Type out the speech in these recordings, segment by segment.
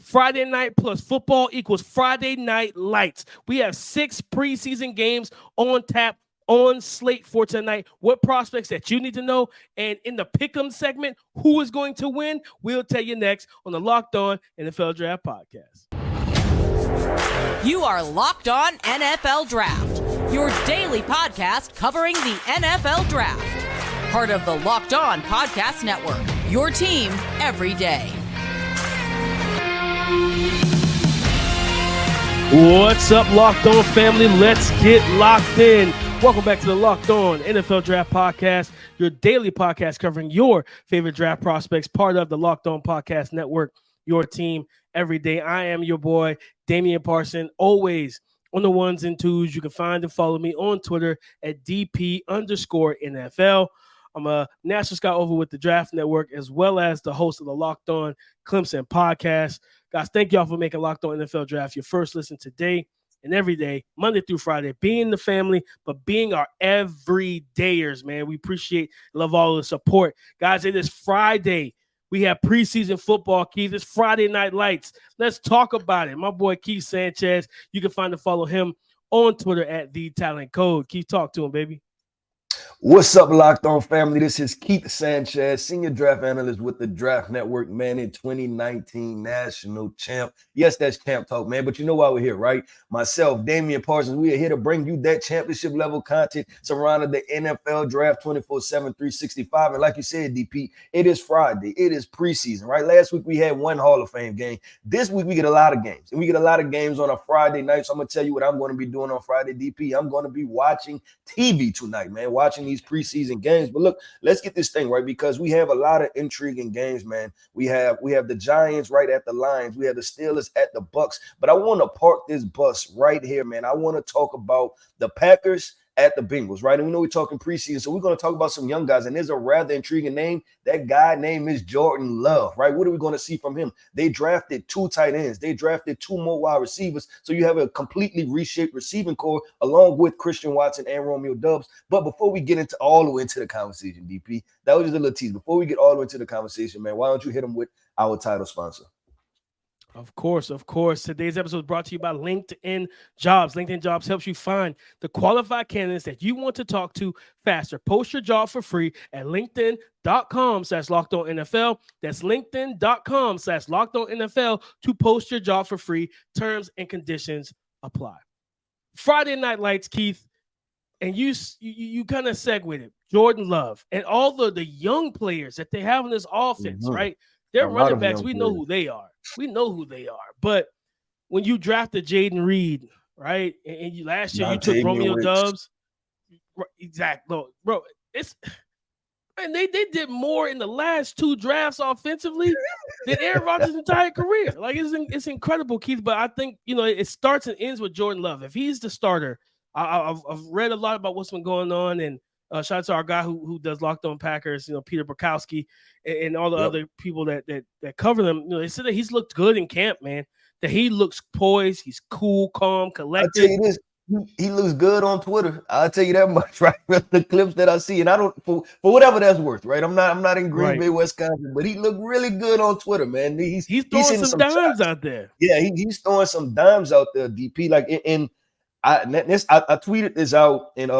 Friday night plus football equals Friday night lights. We have 6 preseason games on tap, on slate for tonight. What prospects that you need to know, and in the pick-em segment, who is going to win, we'll tell you next on the Locked On NFL Draft Podcast. You are Locked On NFL Draft, your daily podcast covering the NFL Draft. Part of the Locked On Podcast Network, your team every day. What's up, Locked On family? Let's get locked in. Welcome back to the Locked On NFL Draft Podcast, your daily podcast covering your favorite draft prospects, part of the Locked On Podcast Network, your team every day. I am your boy, Damian Parson, always on the ones and twos. You can find and follow me on Twitter at DP_NFL. I'm a national scout over with the Draft Network, as well as the host of the Locked On Clemson podcast. Guys, thank y'all for making Locked On NFL Draft your first listen today and every day, Monday through Friday, being the family, but being our everydayers, man. We appreciate, love all the support. Guys, it is Friday. We have preseason football, Keith. It's Friday Night Lights. Let's talk about it. My boy, Keith Sanchez. You can find and follow him on Twitter at TheTalentCode. Keith, talk to him, baby. What's up, Locked On family? This is Keith Sanchez, senior draft analyst with the Draft Network, man, in 2019 national champ. Yes, that's champ talk, man, but you know why we're here, right? Myself, Damian Parsons, we are here to bring you that championship level content surrounding the NFL draft 24/7, 365. And like you said, DP, it is Friday. It is preseason, right? Last week we had one Hall of Fame game. This week we get a lot of games, and we get a lot of games on a Friday night. So I'm going to tell you what I'm going to be doing on Friday, DP. I'm going to be watching TV tonight, man, watching these preseason games. But look, let's get this thing right, because we have a lot of intriguing games, man. We have the Giants right at the Lions. We have the Steelers at the Bucks. But I want to park this bus right here, man. I want to talk about the Packers at the Bengals, right? And we know we're talking preseason, so we're going to talk about some young guys, and there's a rather intriguing name. That guy name is Jordan Love, right? What are we going to see from him? They drafted 2 tight ends. They drafted 2 more wide receivers, so you have a completely reshaped receiving core along with Christian Watson and Romeo Doubs. But before we get into all the way into the conversation, DP, that was just a little tease. Before we get all the way into the conversation, man, why don't you hit them with our title sponsor? Of course. Today's episode is brought to you by LinkedIn Jobs. LinkedIn Jobs helps you find the qualified candidates that you want to talk to faster. Post your job for free at linkedin.com/LockedOnNFL. That's linkedin.com/LockedOnNFL to post your job for free. Terms and conditions apply. Friday Night Lights, Keith, and you kind of segued it. Jordan Love and all the young players that they have in this offense, right? They're running backs. We know who they are. But when you drafted Jayden Reed, right, and you last year you took Romeo Doubs, exactly, bro. They did more in the last 2 drafts offensively than Aaron Rodgers' entire career. Like it's incredible, Keith. But I think it starts and ends with Jordan Love. If he's the starter, I've read a lot about what's been going on, and shout out to our guy who does Locked On Packers, Peter Bukowski, and all the other people that cover them. They said that he's looked good in camp, man. That he looks poised, he's cool, calm, collected. I'll tell you this, he looks good on Twitter. I'll tell you that much, right? The clips that I see, and I don't for whatever that's worth, right? I'm not in Green Bay, Wisconsin, but he looked really good on Twitter, man. He's throwing some dimes out there. Yeah, he's throwing some dimes out there, DP. Like, and I tweeted this out, and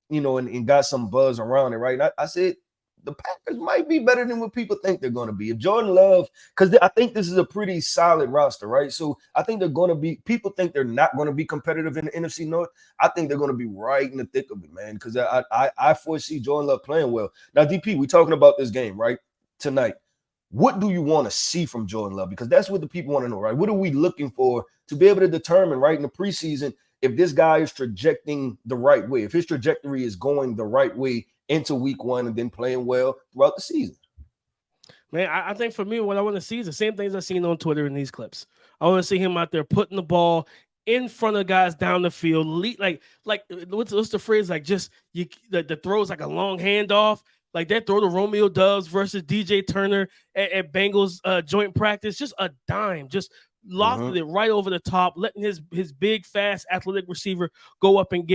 and got some buzz around it, right? And I said the Packers might be better than what people think they're going to be. If Jordan Love, because I think this is a pretty solid roster, right? So I think they're going to be, people think they're not going to be competitive in the NFC North. I think they're going to be right in the thick of it, man, because I foresee Jordan Love playing well. Now, DP, we're talking about this game, right, tonight. What do you want to see from Jordan Love? Because that's what the people want to know, right? What are we looking for to be able to determine, right, in the preseason, if this guy is trajecting the right way, if his trajectory is going the right way into week 1 and then playing well throughout the season? Man, I think for me, what I want to see is the same things I've seen on Twitter in these clips. I want to see him out there putting the ball in front of guys down the field. Like what's the phrase? Like the throws like a long handoff. Like that throw to Romeo Doubs versus DJ Turner at Bengals joint practice. Just a dime. Just lofted it right over the top, letting his big, fast, athletic receiver go up and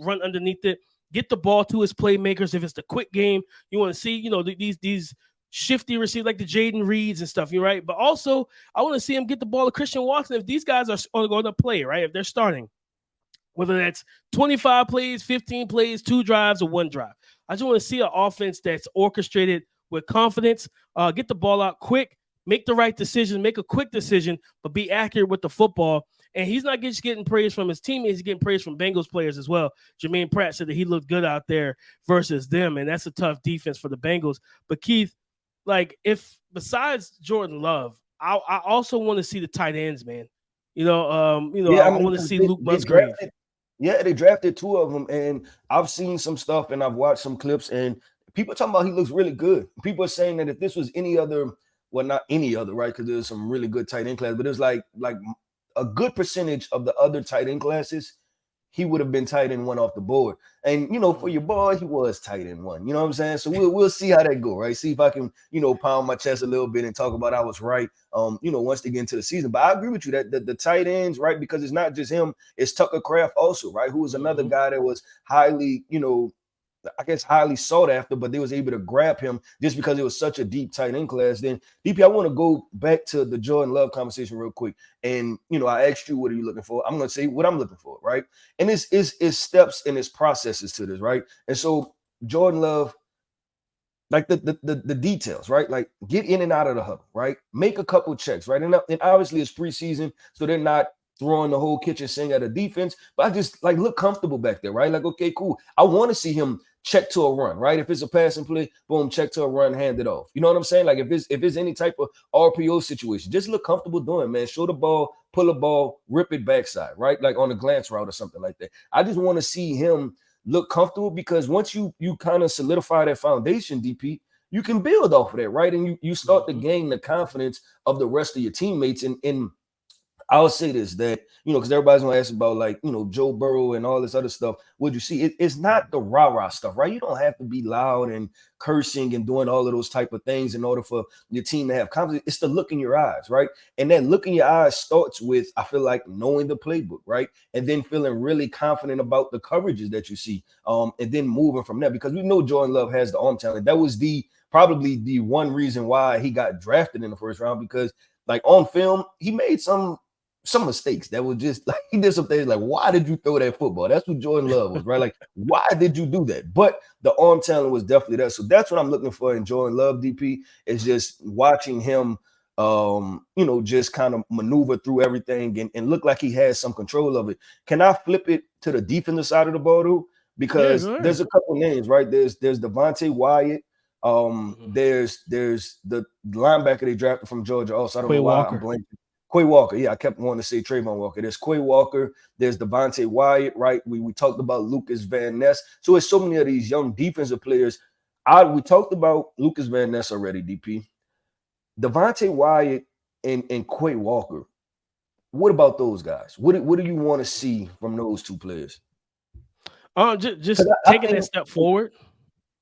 run underneath it. Get the ball to his playmakers. If it's the quick game, you want to see, these shifty receiver like the Jayden Reeds and stuff. You're right. But also, I want to see him get the ball to Christian Watson. If these guys are going to play, right? If they're starting, whether that's 25 plays, 15 plays, 2 drives, or 1 drive. I just want to see an offense that's orchestrated with confidence, get the ball out quick, make the right decision, make a quick decision, but be accurate with the football. And he's not just getting praise from his teammates, he's getting praise from Bengals players as well. Jermaine Pratt said that he looked good out there versus them, and that's a tough defense for the Bengals. But Keith, like, if besides Jordan Love, I also want to see the tight ends, man. I want to see Luke Musgrave. They drafted 2 of them, and I've seen some stuff and I've watched some clips, and people talking about he looks really good. People are saying that if this was any other, well, not any other, right? Because there's some really good tight end class, but it's like a good percentage of the other tight end classes, he would have been tight end 1 off the board. And for your boy, he was tight end 1. You know what I'm saying? So we'll see how that go, right? See if I can, pound my chest a little bit and talk about I was right. Once they get into the season. But I agree with you that the tight ends, right? Because it's not just him, it's Tucker Kraft also, right? Who was another guy that was highly, highly sought after, but they was able to grab him just because it was such a deep tight end class. Then, DP, I want to go back to the Jordan Love conversation real quick. And, I asked you, what are you looking for? I'm going to say what I'm looking for, right? And it's steps and it's processes to this, right? And so Jordan Love, like the details, right? Like, get in and out of the huddle, right? Make a couple checks, right? And obviously it's preseason, so they're not throwing the whole kitchen sink at a defense, but I just look comfortable back there, right? Like, okay, cool. I want to see him check to a run, right? If it's a passing play, boom, check to a run, hand it off. You know what I'm saying? Like, if it's any type of RPO situation, just look comfortable doing, man. Show the ball, pull a ball, rip it backside, right? Like on a glance route or something like that. I just want to see him look comfortable, because once you kind of solidify that foundation, DP, you can build off of that, right? And you start to gain the confidence of the rest of your teammates. And I'll say this, that, because everybody's going to ask about, Joe Burrow and all this other stuff. What'd you see? It's not the rah-rah stuff, right? You don't have to be loud and cursing and doing all of those type of things in order for your team to have confidence. It's the look in your eyes, right? And that look in your eyes starts with, I feel like, knowing the playbook, right? And then feeling really confident about the coverages that you see, and then moving from there, because we know Jordan Love has the arm talent. That was probably the one reason why he got drafted in the first round, because on film, he made some mistakes that was just he did some things like, why did you throw that football? That's what Jordan Love was, right? Like, why did you do that? But the arm talent was definitely there. So that's what I'm looking for in Jordan Love, DP, is just watching him, just kind of maneuver through everything and look like he has some control of it. Can I flip it to the defensive side of the ball, though? Because there's a couple names, right? There's Devontae Wyatt. There's the linebacker they drafted from Georgia. Also, I don't know why I'm blanking. Quay Walker. Yeah, I kept wanting to say Trayvon Walker. There's Quay Walker. There's Devontae Wyatt, right? We talked about Lucas Van Ness. So it's so many of these young defensive players. We talked about Lucas Van Ness already, DP. Devontae Wyatt and Quay Walker. What about those guys? What do you want to see from those 2 players? Just taking that step forward.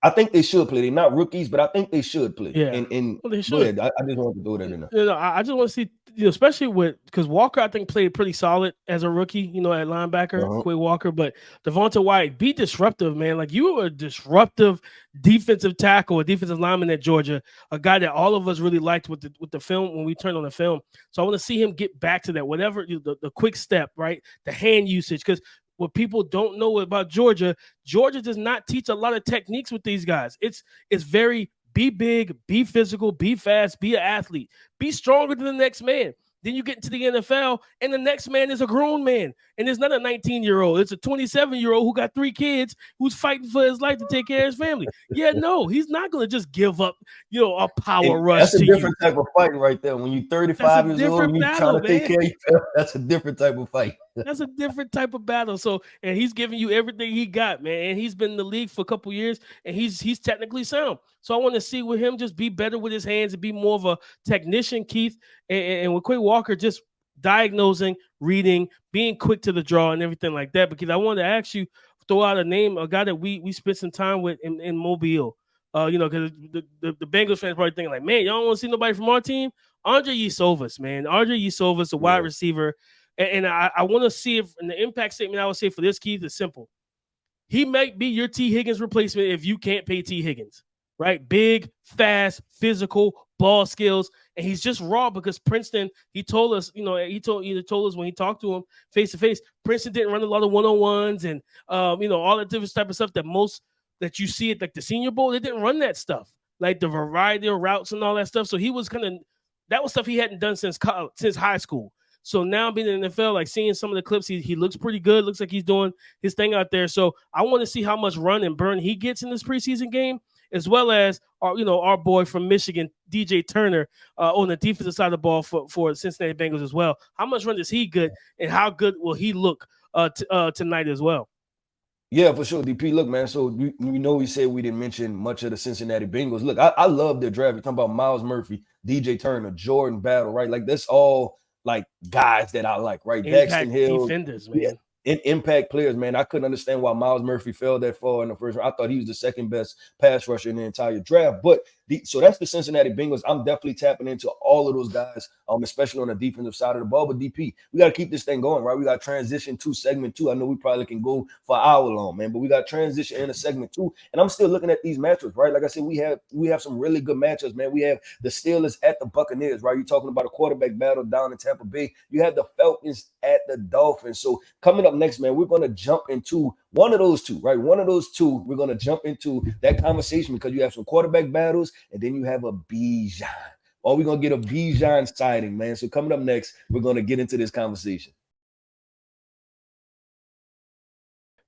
I think they should play. They're not rookies, but I think they should play. Yeah, they should. I just want to throw that in there. I just want to see, especially because Walker, I think, played pretty solid as a rookie, at linebacker, Quay Walker. But Devontae Wyatt, be disruptive, man. Like, you were a disruptive defensive tackle, a defensive lineman at Georgia, a guy that all of us really liked with the film when we turned on the film. So I want to see him get back to that, whatever the quick step, right? The hand usage, because what people don't know about Georgia does not teach a lot of techniques with these guys. It's very be big, be physical, be fast, be an athlete, be stronger than the next man. Then you get into the NFL, and the next man is a grown man, and it's not a 19-year-old. It's a 27-year-old who got 3 kids who's fighting for his life to take care of his family. Yeah, no, he's not going to just give up, a power rush. That's a different type of fight right there. When you're 35 years old, and you're trying to take care of yourself, that's a different type of fight. That's a different type of battle. So, and he's giving you everything he got, man. And he's been in the league for a couple years, and he's technically sound. So I want to see with him just be better with his hands and be more of a technician, Keith. And with Quay Walker, just diagnosing, reading, being quick to the draw, and everything like that. Because I wanted to ask you, throw out a name, a guy that we spent some time with in Mobile. Because the Bengals fans probably thinking like, man, y'all don't want to see nobody from our team. Andrei Iosivas, man. Andrei Iosivas, a wide receiver. And I want to see if, in the impact statement, I would say for this, Keith, is simple. He might be your Tee Higgins replacement if you can't pay Tee Higgins. right? Big, fast, physical, ball skills, and he's just raw because Princeton. He told us, he told us when he talked to him face to face. Princeton didn't run a lot of one-on-ones and all that different type of stuff that you see at like the Senior Bowl. They didn't run that stuff, like the variety of routes and all that stuff. So he was that was stuff he hadn't done since high school. So now being in the NFL, like seeing some of the clips, he looks pretty good. Looks like he's doing his thing out there. So I want to see how much run and burn he gets in this preseason game, as well as our boy from Michigan, DJ Turner, on the defensive side of the ball for Cincinnati Bengals as well. How much run does he get, and how good will he look tonight as well? Yeah, for sure, DP. Look, man, so we said we didn't mention much of the Cincinnati Bengals. Look, I love their draft. You're talking about Miles Murphy, DJ Turner, Jordan Battle, right? Like, that's all like guys that I like, right? Impact Daxton Hill, defenders, man. Yeah, impact players, man. I couldn't understand why Miles Murphy fell that far in the first round. I thought he was the second best pass rusher in the entire draft. But so that's the Cincinnati Bengals. I'm definitely tapping into all of those guys, especially on the defensive side of the ball. But DP, we got to keep this thing going, right? We got transition to segment 2. I know we probably can go for an hour long, man, but we got transition into segment 2. And I'm still looking at these matchups, right? Like I said, we have some really good matchups, man. We have the Steelers at the Buccaneers, right? You're talking about a quarterback battle down in Tampa Bay. You have the Falcons at the Dolphins. So coming up next, man, we're going to jump into one of those two, right? One of those two, we're going to jump into that conversation because you have some quarterback battles and then you have a Bijan. Or we're going to get a Bijan sighting, man. So coming up next, we're going to get into this conversation.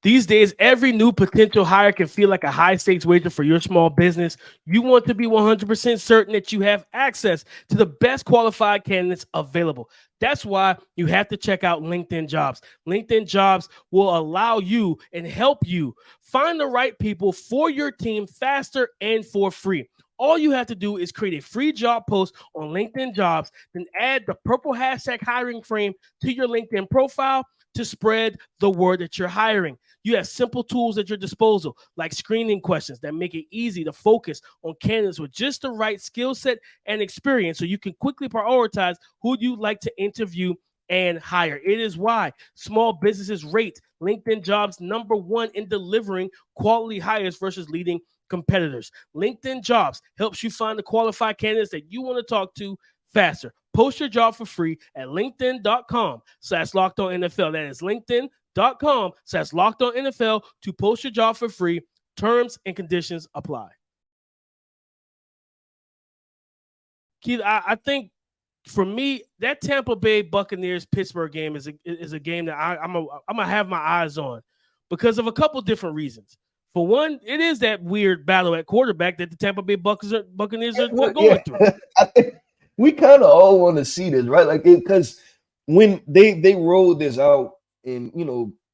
These days, every new potential hire can feel like a high-stakes wager for your small business. You want to be 100% certain that you have access to the best qualified candidates available. That's why you have to check out LinkedIn Jobs. LinkedIn Jobs will allow you and help you find the right people for your team faster and for free. All you have to do is create a free job post on LinkedIn Jobs, then add the purple hashtag hiring frame to your LinkedIn profile to spread the word that you're hiring. You have simple tools at your disposal, like screening questions that make it easy to focus on candidates with just the right skill set and experience so you can quickly prioritize who you'd like to interview and hire. It is why small businesses rate LinkedIn Jobs #1 in delivering quality hires versus leading competitors. LinkedIn Jobs helps you find the qualified candidates that you want to talk to faster. Post your job for free at linkedin.com/LockedOnNFL. That is linkedin.com/LockedOnNFL to post your job for free. Terms and conditions apply. Keith, I think for me, that Tampa Bay Buccaneers Pittsburgh game is a game that I'm gonna have my eyes on because of a couple different reasons. For one, it is that weird battle at quarterback that the Tampa Bay Buccaneers are going through. I think we kind of all want to see this, right? Like, because when they rolled this out, and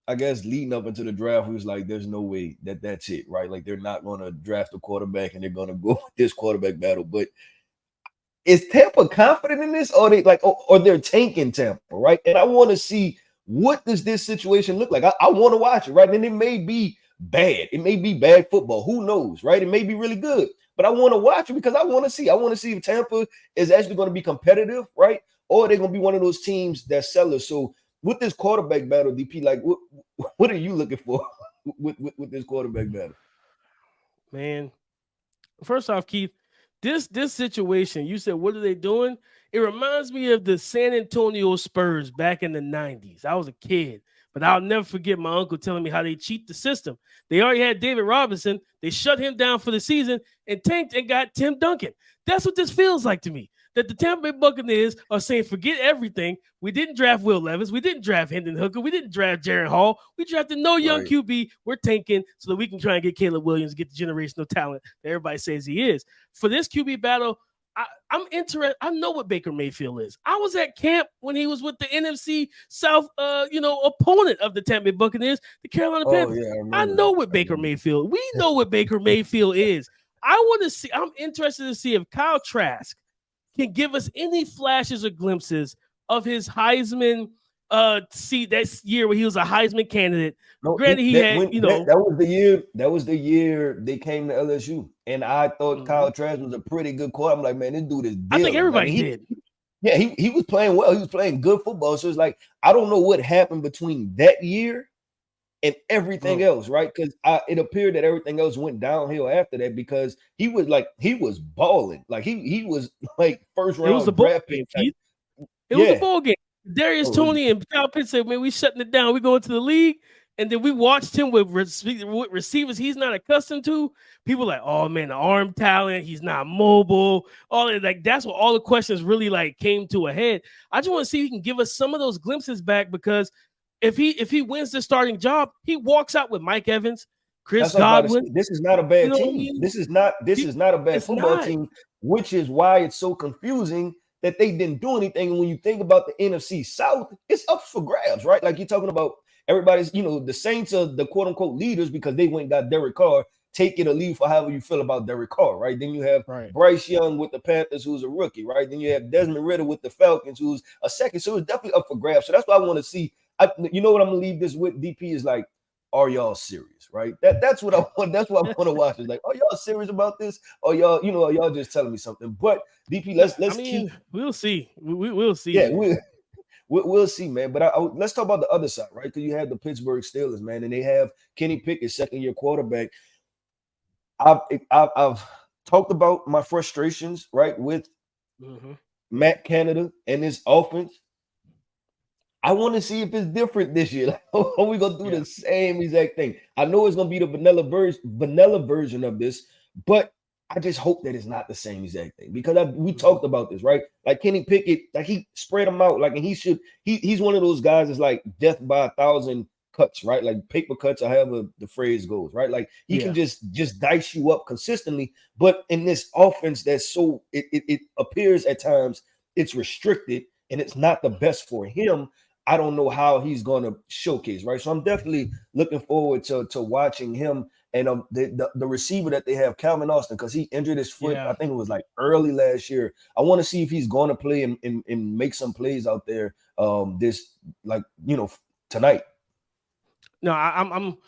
I guess leading up into the draft, we was like, "There's no way that's it, right? Like, they're not going to draft a quarterback, and they're going to go with this quarterback battle." But is Tampa confident in this, or they're tanking Tampa, right? And I want to see what does this situation look like. I want to watch it, right? And it may be bad. It may be bad football. Who knows, right? It may be really good. But I want to watch it because I want to see. I want to see if Tampa is actually going to be competitive, right? Or they're going to be one of those teams that sellers. So with this quarterback battle, DP, like what are you looking for with this quarterback battle? Man, first off, Keith, this situation, you said, what are they doing? It reminds me of the San Antonio Spurs back in the 90s. I was a kid, but I'll never forget my uncle telling me how they cheat the system. They already had David Robinson. They shut him down for the season and tanked and got Tim Duncan. That's what this feels like to me, that the Tampa Bay Buccaneers are saying, forget everything. We didn't draft Will Levis. We didn't draft Hendon Hooker. We didn't draft Jaron Hall. We drafted no young QB. We're tanking so that we can try and get Caleb Williams, get the generational talent that everybody says he is. For this QB battle, I'm interested. I know what Baker Mayfield is. I was at camp when he was with the NFC South, opponent of the Tampa Bay Buccaneers, the Carolina Panthers. Yeah, I know what Baker Mayfield. We know what Baker Mayfield is. I'm interested to see if Kyle Trask can give us any flashes or glimpses of his Heisman seat that year where he was a Heisman candidate. Granted, that was the year they came to LSU, and I thought Kyle Trask was a pretty good quarterback. I'm like, man, this dude is dealing. I think everybody did. Yeah, he was playing well. He was playing good football. So it's like, I don't know what happened between that year and everything else, right? Because it appeared that everything else went downhill after that because he was balling, like he was like first It was a round ball draft game, pick type. Keith. It was a Yeah. ball game. Darius Toney and Kyle Pitts said, "Man, we shutting it down. We going to the league." And then we watched him with receivers he's not accustomed to. People like, oh man, the arm talent, he's not mobile. All that, like that's what all the questions really like came to a head. I just want to see if he can give us some of those glimpses back because if he wins the starting job, he walks out with Mike Evans, Chris Godwin. This is not a bad team. I mean? This is not a bad football team, which is why it's so confusing that they didn't do anything. And when you think about the NFC South, it's up for grabs, right? Like you're talking about everybody's, the Saints are the quote unquote leaders because they went and got Derek Carr. Take it or leave for however you feel about Derek Carr, right? Then you have Bryce Young with the Panthers, who's a rookie, right? Then you have Desmond Ridder with the Falcons, who's a second. So it's definitely up for grabs. So that's what I want to see. You know what I'm gonna leave this with, DP, is like, are y'all serious, right? That's what I want. That's what I want to watch. Is like, are y'all serious about this? Or y'all, are y'all just telling me something? But DP, we'll see. We'll see. Yeah, we'll see, man. But let's talk about the other side, right? Because you have the Pittsburgh Steelers, man, and they have Kenny Pickett, second-year quarterback. I've talked about my frustrations, right, with Matt Canada and his offense. I want to see if it's different this year. Like, are we gonna do the same exact thing? I know it's gonna be the vanilla version of this, but I just hope that it's not the same exact thing because we talked about this, right? Like Kenny Pickett, like he spread them out, like, and he's one of those guys that's like death by 1,000 cuts, right? Like paper cuts, or however the phrase goes, right? Like he can just dice you up consistently. But in this offense, that's so it appears at times it's restricted and it's not the best for him. I don't know how he's going to showcase, right? So I'm definitely looking forward to watching him and the receiver that they have, Calvin Austin, because he injured his foot. I think it was like early last year. I want to see if he's going to play and make some plays out there tonight. No, I'm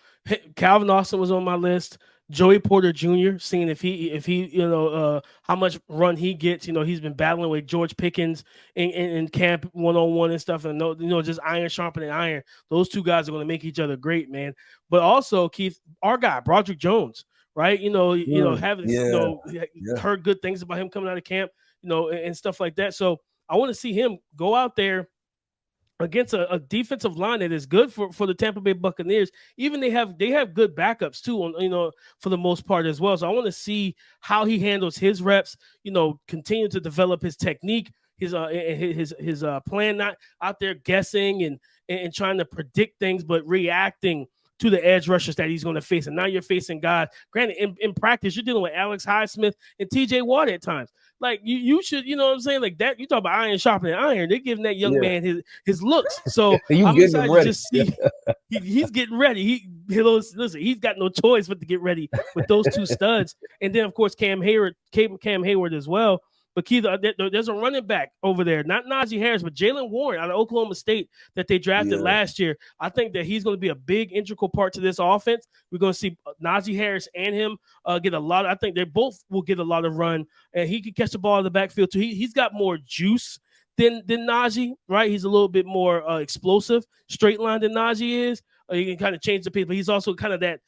Calvin Austin was on my list. Joey Porter Jr., seeing if he how much run he gets. He's been battling with George Pickens in camp one-on-one and stuff, and just iron sharpening iron. Those two guys are going to make each other great, man. But also, Keith, our guy Broderick Jones, right? Heard good things about him coming out of camp, and stuff like that. So I want to see him go out there against a defensive line that is good for the Tampa Bay Buccaneers. Even they have good backups too, on for the most part as well. So I want to see how he handles his reps. Continue to develop his technique, his plan, not out there guessing and trying to predict things, but reacting to the edge rushers that he's going to face. And now you're facing guys. Granted, in practice, you're dealing with Alex Highsmith and TJ Watt at times. Like you should, you know what I'm saying? Like that, you talk about iron sharpening iron. They're giving that young man his looks. So I'm excited to just see he's getting ready. Listen, he's got no choice but to get ready with those two studs. And then of course Cam Hayward as well. But Keith, there's a running back over there, not Najee Harris, but Jaylen Warren out of Oklahoma State that they drafted last year. I think that he's going to be a big integral part to this offense. We're going to see Najee Harris and him get a lot. I think they both will get a lot of run, and he can catch the ball in the backfield too. He's got more juice than Najee, right? He's a little bit more explosive, straight line than Najee is. He can kind of change the pace, but he's also kind of that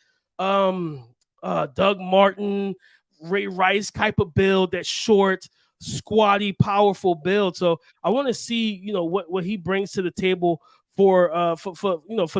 Doug Martin, Ray Rice type of build, that short, squatty, powerful build. So I want to see, what he brings to the table for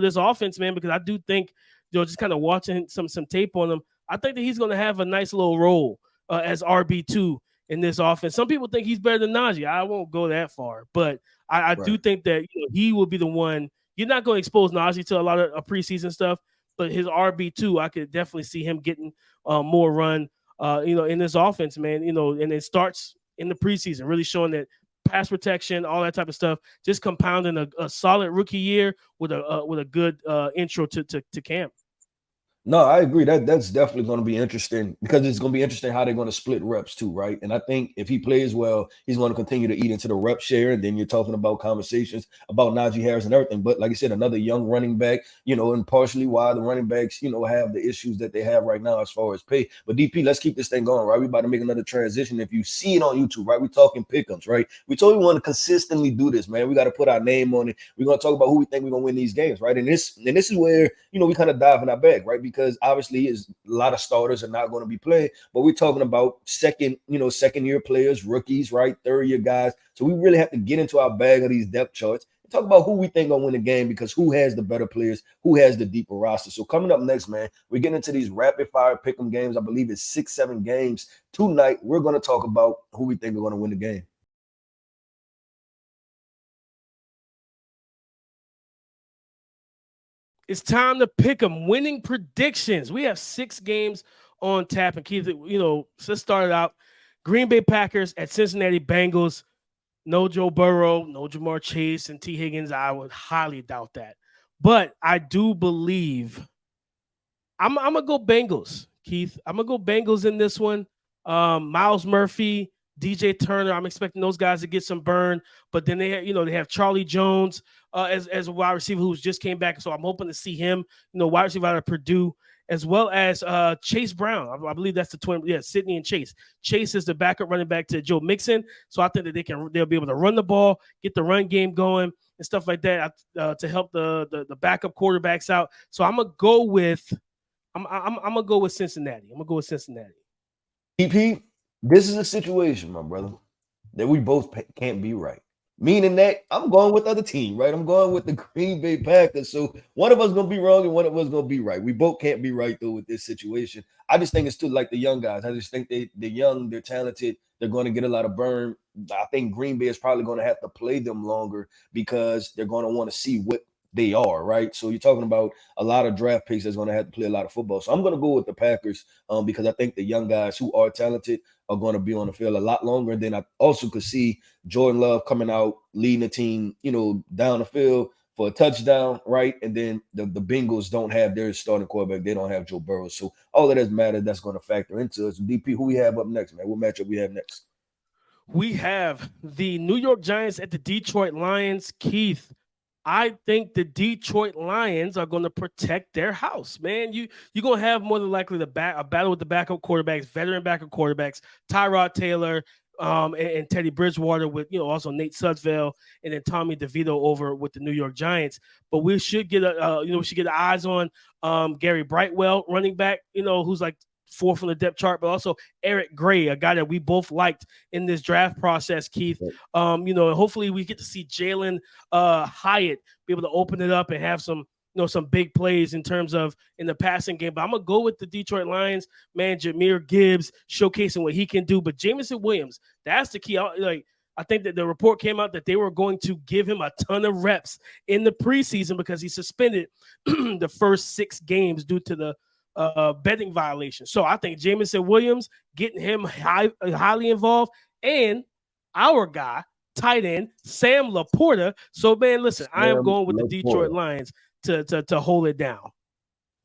this offense, man, because I do think, just kind of watching some tape on him, I think that he's going to have a nice little role as RB2 in this offense. Some people think he's better than Najee. I won't go that far, but I do think that he will be the one. You're not going to expose Najee to a lot of preseason stuff, but his RB2, I could definitely see him getting more run, in this offense, man. And it starts in the preseason, really showing that pass protection, all that type of stuff, just compounding a solid rookie year with a good intro to camp. No, I agree. That's definitely going to be interesting because it's going to be interesting how they're going to split reps too, right? And I think if he plays well, he's going to continue to eat into the rep share. And then you're talking about conversations about Najee Harris and everything. But like I said, another young running back, and partially why the running backs, have the issues that they have right now as far as pay. But DP, let's keep this thing going, right? We about to make another transition. If you see it on YouTube, right? We're talking pick-ems, right? We told you we want to consistently do this, man. We got to put our name on it. We're going to talk about who we think we're going to win these games, right? And this is where, we kind of dive in our bag, right? Because obviously a lot of starters are not going to be playing, but we're talking about second year players, rookies, right? Third year guys. So we really have to get into our bag of these depth charts and talk about who we think gonna win the game because who has the better players, who has the deeper roster. So coming up next, man, we're getting into these rapid fire pick'em games. I believe it's 6-7 games tonight. We're going to talk about who we think are going to win the game. It's time to pick them. Winning predictions. We have 6 games on tap. And Keith, let's start it out. Green Bay Packers at Cincinnati Bengals. No Joe Burrow, no Jamar Chase, and Tee Higgins. I would highly doubt that. But I do believe I'm going to go Bengals, Keith. I'm going to go Bengals in this one. Miles Murphy, DJ Turner. I'm expecting those guys to get some burn. But then they have Charlie Jones as a wide receiver who's just came back. So I'm hoping to see him, wide receiver out of Purdue, as well as Chase Brown. I believe that's the twin. Yeah, Sidney and Chase. Chase is the backup running back to Joe Mixon. So I think that they'll be able to run the ball, get the run game going and stuff like that to help the backup quarterbacks out. So I'm gonna go with Cincinnati. I'm gonna go with Cincinnati. EP, this is a situation, my brother, that we both can't be right. Meaning that I'm going with the other team, right? I'm going with the Green Bay Packers. So one of us going to be wrong and one of us going to be right. We both can't be right, though, with this situation. I just think it's too like the young guys. I just think they're young, they're talented, they're going to get a lot of burn. I think Green Bay is probably going to have to play them longer because they're going to want to see what they are, right? So you're talking about a lot of draft picks that's going to have to play a lot of football. So I'm going to go with the Packers because I think the young guys who are talented are going to be on the field a lot longer. And then I also could see Jordan Love coming out, leading the team, down the field for a touchdown, right? And then the Bengals don't have their starting quarterback. They don't have Joe Burrow. So all of that matters. That's going to factor into us. DP, who we have up next, man? What matchup we have next? We have the New York Giants at the Detroit Lions. Keith, I think the Detroit Lions are going to protect their house, man. You're going to have more than likely a battle with the backup quarterbacks, veteran backup quarterbacks, Tyrod Taylor and Teddy Bridgewater with, also Nate Sudfeld and then Tommy DeVito over with the New York Giants. But we should get eyes on Gary Brightwell, running back, who's like 4th on the depth chart, but also Eric Gray, a guy that we both liked in this draft process, Keith. Hopefully we get to see Jalen Hyatt be able to open it up and have some big plays in terms of in the passing game. But I'm going to go with the Detroit Lions, man. Jahmyr Gibbs showcasing what he can do. But Jameson Williams, that's the key. I think that the report came out that they were going to give him a ton of reps in the preseason because he suspended the first 6 games due to the betting violation. So I think Jameson Williams, getting him highly involved, and our guy, tight end, Sam Laporta. So, man, listen, I am going with the Detroit Lions to hold it down.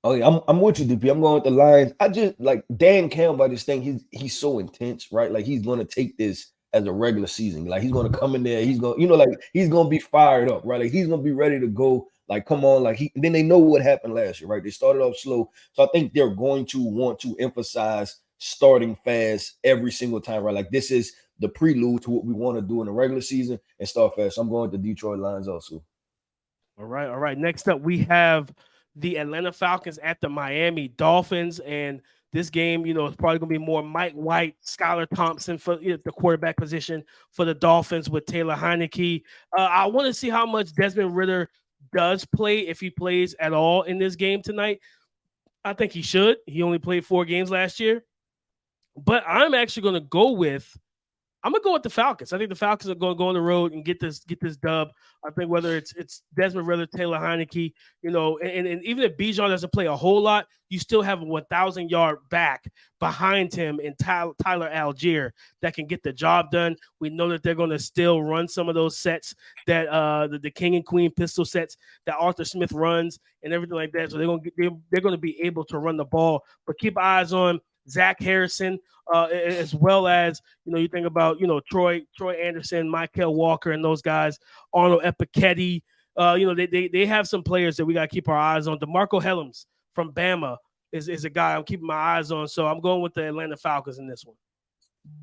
Oh, yeah, I'm with you, DP. I'm going with the Lions. I just like Dan Campbell. I just think he's so intense, right? Like he's going to take this as a regular season. Like he's going to come in there. He's going, he's going to be fired up, right? Like he's going to be ready to go. Like, come on, then they know what happened last year, right? They started off slow. So I think they're going to want to emphasize starting fast every single time, right? Like this is the prelude to what we want to do in the regular season and start fast. So I'm going to Detroit Lions also. All right. Next up, we have the Atlanta Falcons at the Miami Dolphins. And this game, is probably going to be more Mike White, Skylar Thompson for the quarterback position for the Dolphins with Taylor Heineke. I want to see how much Desmond Ridder does play, if he plays at all in this game tonight. I think he should. He only played 4 games last year. But I'm actually going to go with I'm gonna go with the Falcons. I think the Falcons are going to go on the road and get this dub. I think whether it's Desmond Ridder, Taylor Heineke, and even if Bijan doesn't play a whole lot, you still have a 1,000-yard back behind him in Tyler Algier that can get the job done. We know that they're going to still run some of those sets that the King and Queen pistol sets that Arthur Smith runs and everything like that. So they're going to be able to run the ball, but keep eyes on Zach Harrison, as well as, you think about, Troy Anderson, Michael Walker, and those guys, Arnold Epiketti. They have some players that we got to keep our eyes on. DeMarco Hellams from Bama is a guy I'm keeping my eyes on. So I'm going with the Atlanta Falcons in this one.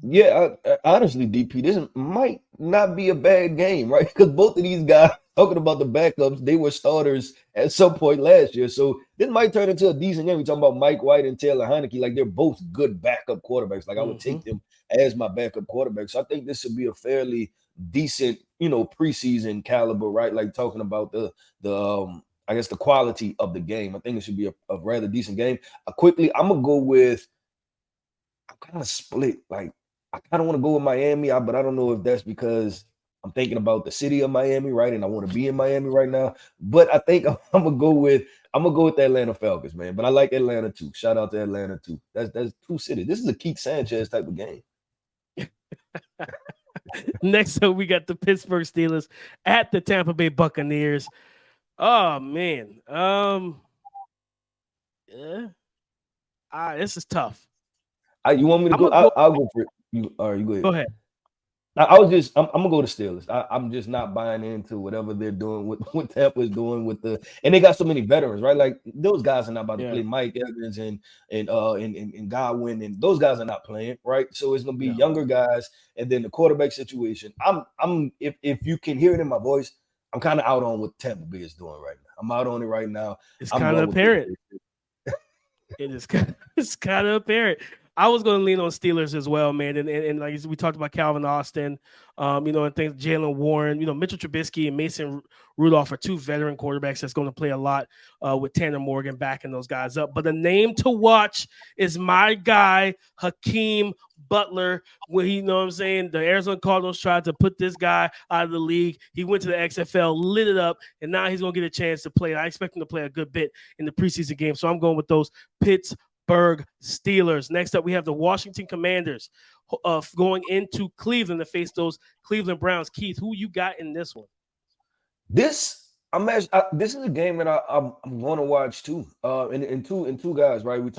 Yeah, honestly, DP, this might not be a bad game, right? Because both of these guys, talking about the backups, they were starters at some point last year. So this might turn into a decent game. We're talking about Mike White and Taylor Heineke. Like, they're both good backup quarterbacks. Like, I would take them as my backup quarterbacks. So I think this would be a fairly decent, preseason caliber, right? Like, talking about the I guess the quality of the game. I think it should be a rather decent game. Quickly, I'm gonna go with. I'm kind of split. Like, I kind of want to go with Miami, but I don't know if that's because I'm thinking about the city of Miami, right? And I want to be in Miami right now. But I think I'm gonna go with the Atlanta Falcons, man. But I like Atlanta too. Shout out to Atlanta too. That's two cities. This is a Keith Sanchez type of game. Next up, we got the Pittsburgh Steelers at the Tampa Bay Buccaneers. Oh man, this is tough. You want me to go? I'll go for it. You go ahead. Go ahead. I'm gonna go to Steelers. I'm just not buying into whatever they're doing with what Tampa is doing with and they got so many veterans, right? Like, those guys are not about to play. Mike Evans and Godwin, and those guys are not playing, right? So it's gonna be younger guys, and then the quarterback situation. If you can hear it in my voice, I'm kind of out on what Tampa Bay is doing right now. I'm out on it right now. It's kind of apparent. It's kind of apparent. I was going to lean on Steelers as well, man. And like we talked about Calvin Austin, and things, Jalen Warren, Mitchell Trubisky and Mason Rudolph are two veteran quarterbacks that's going to play a lot with Tanner Morgan backing those guys up. But the name to watch is my guy, Hakeem Butler. When the Arizona Cardinals tried to put this guy out of the league. He went to the XFL, lit it up, and now he's going to get a chance to play. I expect him to play a good bit in the preseason game. So I'm going with those Pittsburgh Steelers. Next up, we have the Washington Commanders going into Cleveland to face those Cleveland Browns. Keith, who you got in this one? This is a game that I'm going to watch too. And two guys, right? We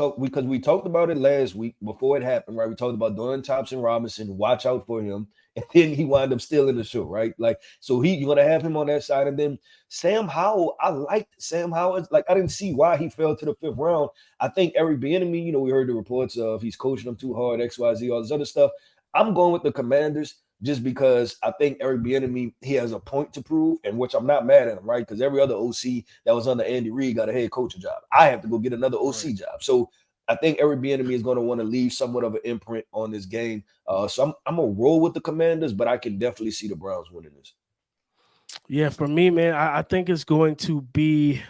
talked about it last week before it happened, right? We talked about Dorian Thompson-Robinson. Watch out for him. And then he wound up stealing the show, right? Like, so you're going to have him on that side. And then Sam Howell, I liked Sam Howell. Like, I didn't see why he fell to the 5th round. I think Eric Bieniemy, we heard the reports of he's coaching them too hard, XYZ, all this other stuff. I'm going with the Commanders just because I think Eric Bieniemy, he has a point to prove, and which I'm not mad at him, right? Because every other OC that was under Andy Reid got a head coaching job. I have to go get another OC job. So I think Eric Bieniemy is going to want to leave somewhat of an imprint on this game. So I'm going to roll with the Commanders, but I can definitely see the Browns winning this. Yeah, for me, man, I think it's going to be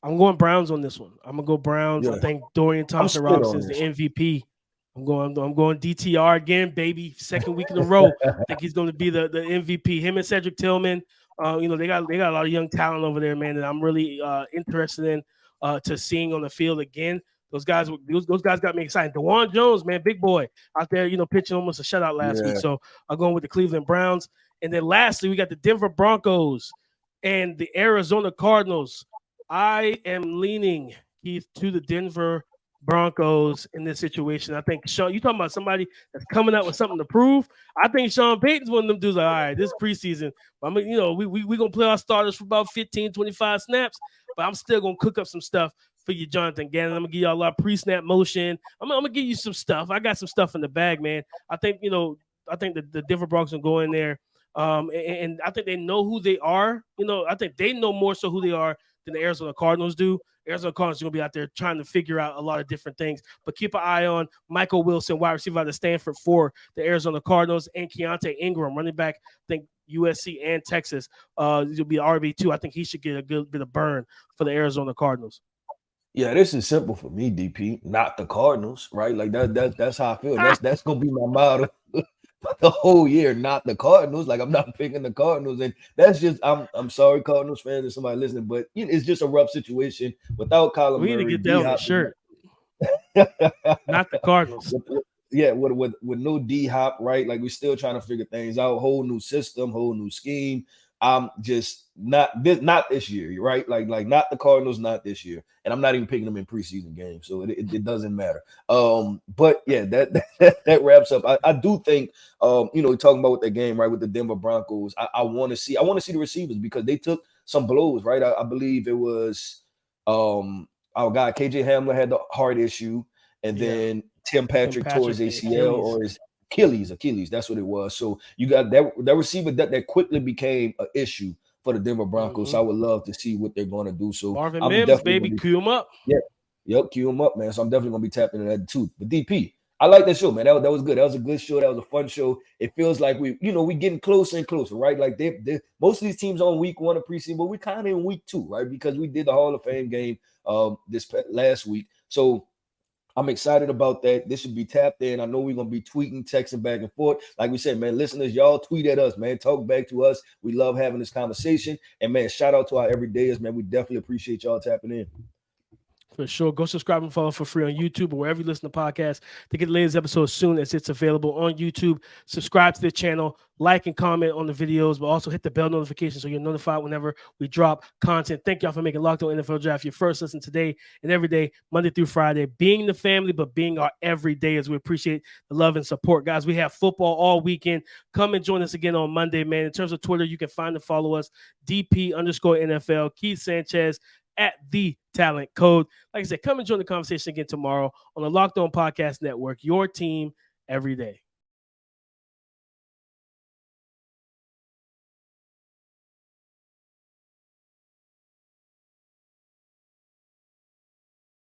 I'm going Browns on this one. I'm going to go Browns. I think Dorian Thompson-Robinson is the MVP. I'm going DTR again, baby. Second week in a row. I think he's going to be the MVP. Him and Cedric Tillman. They got a lot of young talent over there, man, that I'm really interested in to seeing on the field again. Those guys got me excited. DeJuan Jones, man, big boy out there, pitching almost a shutout last week. So I'm going with the Cleveland Browns. And then lastly, we got the Denver Broncos and the Arizona Cardinals. I am leaning, Keith, to the Denver Broncos in this situation. I think Sean, you talking about somebody that's coming out with something to prove. I think Sean Payton's one of them dudes like, all right, this preseason. I mean, we gonna play our starters for about 15, 25 snaps, but I'm still gonna cook up some stuff for you, Jonathan Gannon. I'm gonna give y'all a lot of pre-snap motion. I'm gonna give you some stuff. I got some stuff in the bag, man. I think the Denver Broncos will go in there. And I think they know who they are. I think they know more so who they are than the Arizona Cardinals do. Arizona Cardinals are going to be out there trying to figure out a lot of different things. But keep an eye on Michael Wilson, wide receiver out of Stanford for the Arizona Cardinals, and Keontae Ingram, running back, I think USC and Texas. He'll be RB2. I think he should get a good bit of burn for the Arizona Cardinals. Yeah, this is simple for me, DP. Not the Cardinals, right? Like that's how I feel. That's gonna be my motto the whole year. Not the Cardinals. Like I'm not picking the Cardinals, and that's just I'm sorry, Cardinals fans, and somebody listening, but it's just a rough situation without Kyler We need to Murray, get that on the D-Hop. shirt. Not the Cardinals. with no D-Hop, right? Like we're still trying to figure things out. Whole new system, whole new scheme. I'm just not this year, right? Like not the Cardinals, not this year, and I'm not even picking them in preseason games, so it doesn't matter. But yeah, that wraps up. I do think, talking about the game, right, with the Denver Broncos, I want to see the receivers because they took some blows, right? I believe it was our guy KJ Hamler had the heart issue, and then Tim Patrick tore his ACL or his Achilles. That's what it was. So you got that receiver that quickly became an issue for the Denver Broncos. So I would love to see what they're going to do. So Marvin I'm Mims, definitely baby, cue him up. Yeah, yep, cue him up, man. So I'm definitely going to be tapping into that too. But DP, I like that show, man. That was good. That was a good show. That was a fun show. It feels like we getting closer and closer, right? Like they most of these teams on week 1 of preseason, but we kind of in week 2, right? Because we did the Hall of Fame game this last week. So I'm excited about that. This should be tapped in. I know we're going to be tweeting, texting back and forth. Like we said, man, listeners, y'all tweet at us, man. Talk back to us. We love having this conversation. And, man, shout out to our everydayers, man. We definitely appreciate y'all tapping in. For sure. Go subscribe and follow for free on YouTube or wherever you listen to podcasts to get the latest episode as soon as it's available on YouTube. Subscribe to the channel, like and comment on the videos, but also hit the bell notification so you're notified whenever we drop content. Thank y'all for making Locked On NFL Draft your first listen today and every day, Monday through Friday, being the family, but being our everydayers. We appreciate the love and support. Guys, we have football all weekend. Come and join us again on Monday, man. In terms of Twitter, you can find and follow us, DP_NFL, Keith Sanchez, at The Talent Code. Like I said, come and join the conversation again tomorrow on the Locked On Podcast Network, your team every day.